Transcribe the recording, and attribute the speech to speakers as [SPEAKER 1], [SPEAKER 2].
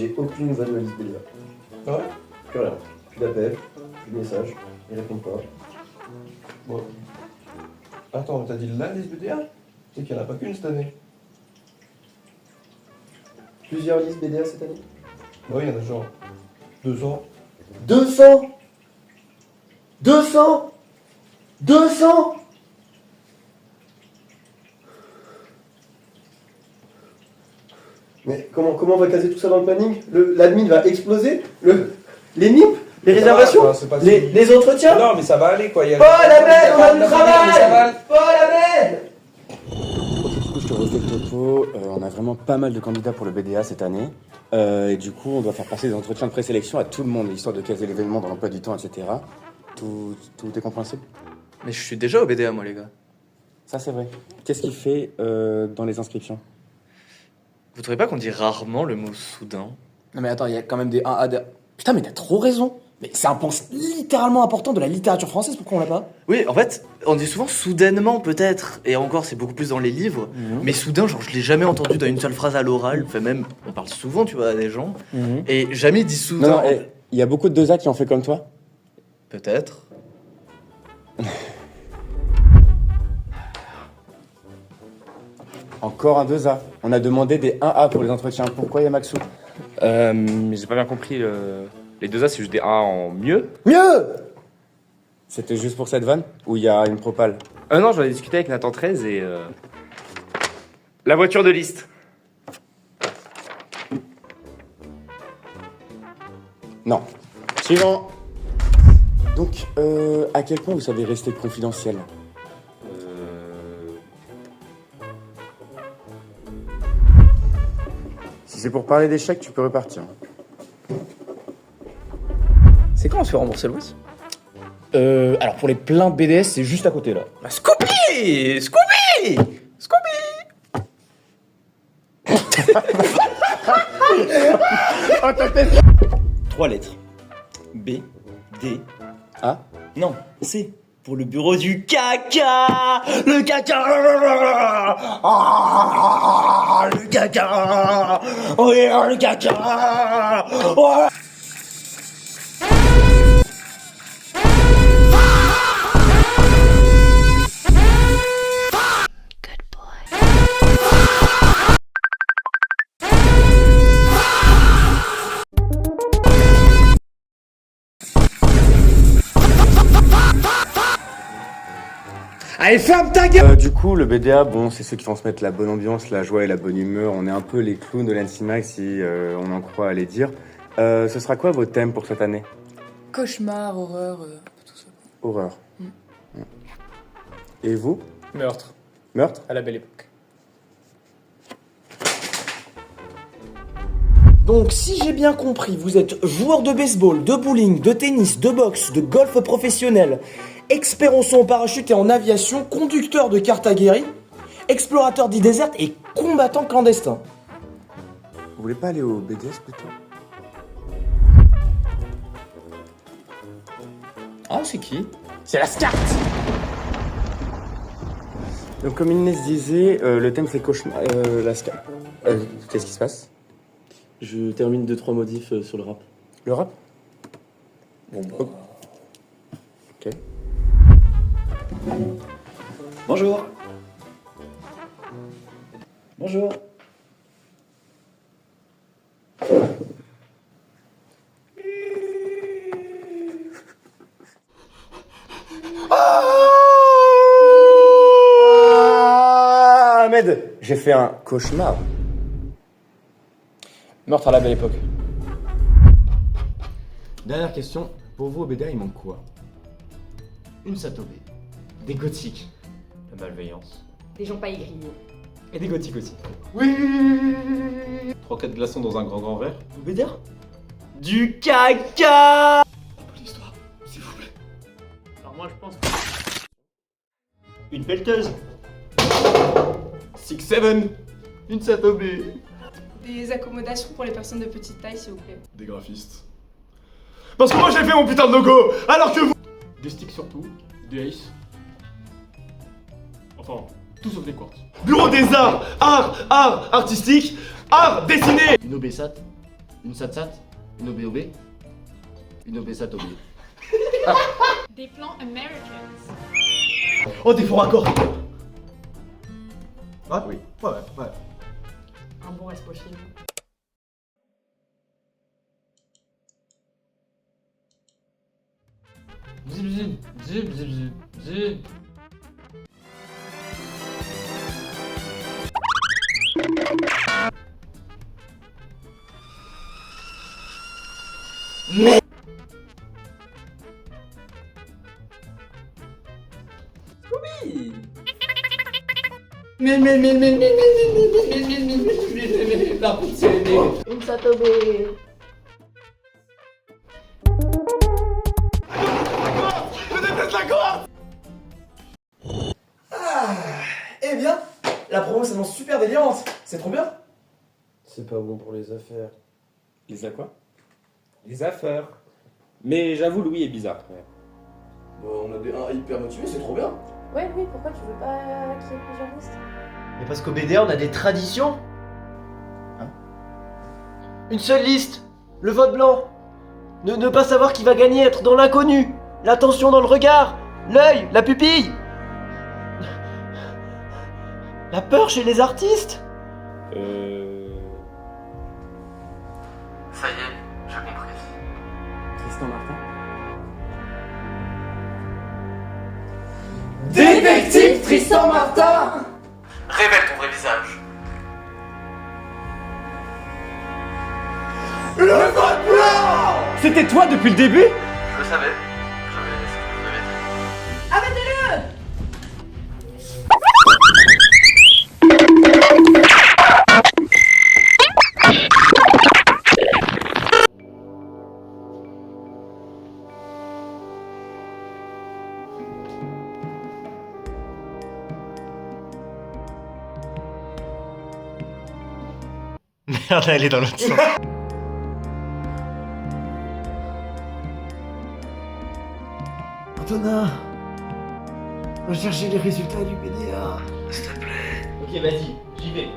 [SPEAKER 1] J'ai aucune nouvelle de la liste BDA.
[SPEAKER 2] Ah ouais?
[SPEAKER 1] Plus rien. Plus d'appels, plus de messages, ils répondent pas.
[SPEAKER 2] Bon. Attends, t'as dit la liste BDA? C'est qu'il n'y en a pas qu'une cette année.
[SPEAKER 1] Plusieurs listes BDA cette année?
[SPEAKER 2] Ouais, il y en a genre 200.
[SPEAKER 1] 200 200 200 Mais comment on va caser tout ça dans le planning? L'admin va exploser? Les NIP? Les réservations?
[SPEAKER 2] Enfin, c'est pas
[SPEAKER 1] les entretiens?
[SPEAKER 2] Non, mais ça va aller quoi. Il y a...
[SPEAKER 1] Paul, Ahmed, on a du travail!
[SPEAKER 2] va...
[SPEAKER 1] Paul, Ahmed!
[SPEAKER 3] Ok, du coup, je te refais le topo. On a vraiment pas mal de candidats pour le BDA cette année. Et du coup, on doit faire passer des entretiens de présélection à tout le monde, histoire de caser l'événement dans l'emploi du temps, etc. Tout est compréhensible?
[SPEAKER 4] Mais je suis déjà au BDA, moi, les gars.
[SPEAKER 3] Ça, c'est vrai. Qu'est-ce qu'il fait dans les inscriptions?
[SPEAKER 4] Vous trouvez pas qu'on dit rarement le mot soudain?
[SPEAKER 3] Non, mais attends, il y a quand même des 1A de... Putain, mais t'as trop raison. Mais c'est un point littéralement important de la littérature française, pourquoi on l'a pas?
[SPEAKER 4] Oui, en fait, on dit souvent soudainement, peut-être. Et encore, c'est beaucoup plus dans les livres. Mais soudain, genre, je l'ai jamais entendu dans une seule phrase à l'oral. Enfin, même, on parle souvent, tu vois, à des gens. Et jamais dit soudain.
[SPEAKER 3] Non, il y a beaucoup de 2A qui ont fait comme toi?
[SPEAKER 4] Peut-être.
[SPEAKER 3] Encore un 2A. On a demandé des 1A pour les entretiens. Pourquoi Yamaxou?
[SPEAKER 5] J'ai pas bien compris. Les 2A, c'est juste des A en mieux.
[SPEAKER 3] Mieux! C'était juste pour cette vanne? Ou il y a une propale?
[SPEAKER 5] Non, j'en ai discuté avec Nathan 13 et. La voiture de liste.
[SPEAKER 3] Non. Suivant. Donc, à quel point vous savez rester confidentiel? Si c'est pour parler d'échecs, tu peux repartir.
[SPEAKER 6] C'est quand on se fait rembourser le Louis? Alors pour les plaintes BDS, c'est juste à côté là.
[SPEAKER 4] Bah, Scooby! Scooby! Scooby!
[SPEAKER 6] 3 lettres. B, D,
[SPEAKER 3] A.
[SPEAKER 6] non, C. Pour le bureau du caca. Le caca. Ah, le caca. Oui, le caca. Ouais.
[SPEAKER 4] Allez, ferme ta gueule!
[SPEAKER 3] Du coup, le BDA, bon, c'est ceux qui vont se mettre la bonne ambiance, la joie et la bonne humeur. On est un peu les clowns de l'Ansimax, si on en croit à les dire. Ce sera quoi vos thèmes pour cette année?
[SPEAKER 7] Cauchemar, horreur, tout ça.
[SPEAKER 3] Horreur. Et vous?
[SPEAKER 6] Meurtre.
[SPEAKER 3] Meurtre?
[SPEAKER 6] À la belle époque.
[SPEAKER 8] Donc, si j'ai bien compris, vous êtes joueur de baseball, de bowling, de tennis, de boxe, de golf professionnel, expert en saut en parachute et en aviation, conducteur de carte aguerri, explorateur d'îles désertes et combattant clandestin.
[SPEAKER 3] Vous voulez pas aller au BDS plutôt?
[SPEAKER 6] Ah, c'est qui?
[SPEAKER 8] C'est la SCART!
[SPEAKER 3] Donc, comme Inès disait, le thème c'est cauchemar. Qu'est-ce qui se passe?
[SPEAKER 1] Je termine 2-3 modifs sur le rap.
[SPEAKER 3] Le rap?
[SPEAKER 6] Bon, bah.
[SPEAKER 3] Ok.
[SPEAKER 6] Bonjour. Bonjour.
[SPEAKER 3] Ah, Ahmed, j'ai fait un cauchemar.
[SPEAKER 6] Meurtre à la belle époque.
[SPEAKER 9] Dernière question, pour vous au BDA il manque quoi?
[SPEAKER 10] Une satobé. Des gothiques.
[SPEAKER 9] La malveillance.
[SPEAKER 7] Des gens pas aigris.
[SPEAKER 10] Et des gothiques aussi.
[SPEAKER 9] 3-4 glaçons dans un grand verre.
[SPEAKER 10] Vous BDA? Du caca.
[SPEAKER 9] Pour l'histoire, s'il vous plaît.
[SPEAKER 10] Alors moi je pense...
[SPEAKER 9] Une pelleteuse.
[SPEAKER 10] 6-7. Une satobé.
[SPEAKER 7] Des accommodations pour les personnes de petite taille, s'il vous plaît.
[SPEAKER 10] Des graphistes. Parce que moi j'ai fait mon putain de logo, alors que vous... Des sticks surtout, des ace. Enfin, tout sauf des quartz. Bureau des arts, art artistique, art dessiné. Une obésate,
[SPEAKER 9] Une satsat, une OBOB, une obésat-OB.
[SPEAKER 7] Des plans Americans.
[SPEAKER 1] Oh, des faux raccords. Ah oui. Ouais.
[SPEAKER 7] Un bon Rasputin.
[SPEAKER 9] Zip zip, zip zip zip, zip.
[SPEAKER 7] Une satobé.
[SPEAKER 8] Eh bien, la promo s'annonce super délirante. C'est trop bien.
[SPEAKER 1] C'est pas bon pour les affaires.
[SPEAKER 5] Les a quoi? Les affaires. Mais j'avoue, Louis est bizarre. Ouais.
[SPEAKER 8] On a des 1 hyper motivés, c'est trop bien.
[SPEAKER 11] Ouais, oui, pourquoi tu veux pas qu'il y ait plusieurs listes?
[SPEAKER 1] Mais parce qu'au BDA, on a des traditions. Une seule liste. Le vote blanc. Ne pas savoir qui va gagner, être dans l'inconnu. L'attention dans le regard. L'œil, la pupille. La peur chez les artistes.
[SPEAKER 4] Ça y est, j'ai compris.
[SPEAKER 3] Tristan Martin.
[SPEAKER 8] Détective Tristan Martin.
[SPEAKER 4] Révèle ton vrai visage.
[SPEAKER 8] Le vote blanc.
[SPEAKER 6] C'était toi depuis le début?
[SPEAKER 4] Je le savais. C'est ce que je vous avais dit.
[SPEAKER 9] Merde, elle est dans l'autre sens.
[SPEAKER 1] Antonin, on va chercher les résultats du BDA.
[SPEAKER 9] Ok, vas-y, j'y vais.